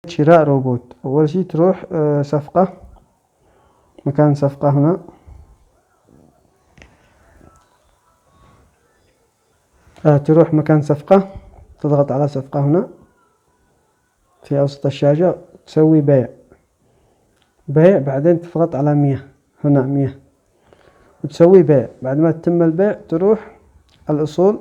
شراء روبوت. أول شي تروح صفقة، مكان صفقة هنا، تروح مكان صفقة، تضغط على صفقة هنا في أوسط الشاشة، تسوي بيع، بعدين تضغط على 100 هنا 100 وتسوي بيع. بعد ما تتم البيع تروح الأصول،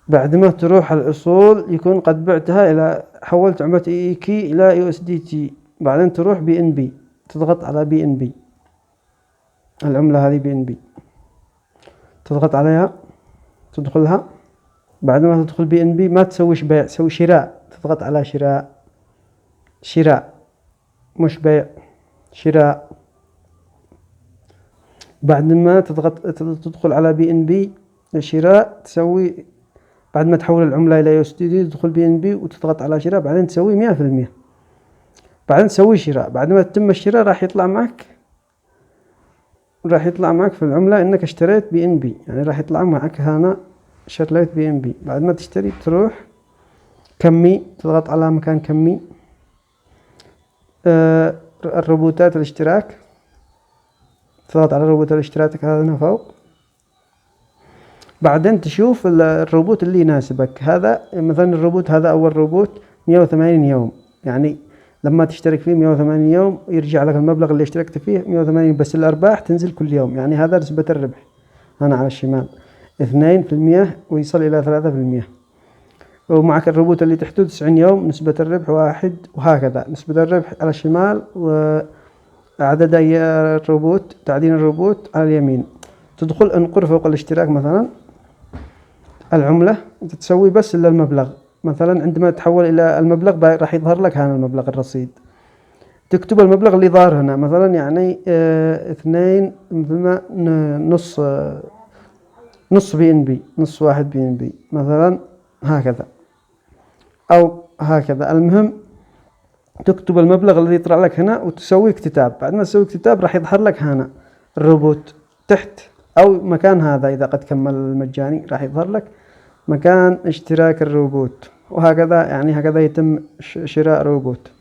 بعد ما تروح الأصول يكون قد بعتها إلى، حولت عملة إيكي إلى USDT. بعدين تروح BNB، تضغط على BNB، العملة هذه BNB، تضغط عليها تدخلها. بعد ما تدخل BNB ما تسويش بيع، تسوي شراء، تضغط على شراء مش بيع، شراء. بعد ما تدخل على BNB شراء، تسوي بعد ما تحول العملة إلى USDT تدخل BNB وتضغط على شراء، بعدين تسوي 100%، بعدين تسوي شراء. بعد ما تتم الشراء راح يطلع معك في العملة إنك اشتريت BNB، يعني راح يطلع معك هنا شريت BNB. بعد ما تشتري تروح كمي، تضغط على مكان كمي، الروبوتات الاشتراك، تضغط على روبوت الاشتراك هذا هنا فوق. بعدين تشوف الروبوت اللي يناسبك. هذا مثلا الروبوت هذا أول روبوت 180 يوم، يعني لما تشترك فيه 180 يوم يرجع لك المبلغ اللي اشتركت فيه 180، بس الأرباح تنزل كل يوم. يعني هذا نسبة الربح هنا على الشمال 2% ويصل إلى 3%. ومعك الروبوت اللي تحته 90 يوم نسبة الربح 1، وهكذا نسبة الربح على الشمال، وعدد الروبوت، تعدين الروبوت على اليمين. تدخل انقر فوق الاشتراك مثلا العملة، تسوي بس إلا المبلغ. مثلا عندما تحول إلى المبلغ راح يظهر لك هنا المبلغ الرصيد، تكتب المبلغ اللي ظهر هنا مثلا يعني 2 نص BNB، نص 1 BNB مثلا، هكذا أو هكذا. المهم تكتب المبلغ الذي يطلع لك هنا وتسوي اكتتاب. بعد ما تسوي اكتتاب راح يظهر لك هنا الروبوت تحت، أو مكان هذا إذا قد كمل المجاني راح يظهر لك مكان اشتراك الروبوت. وهكذا يعني هكذا يتم شراء روبوت.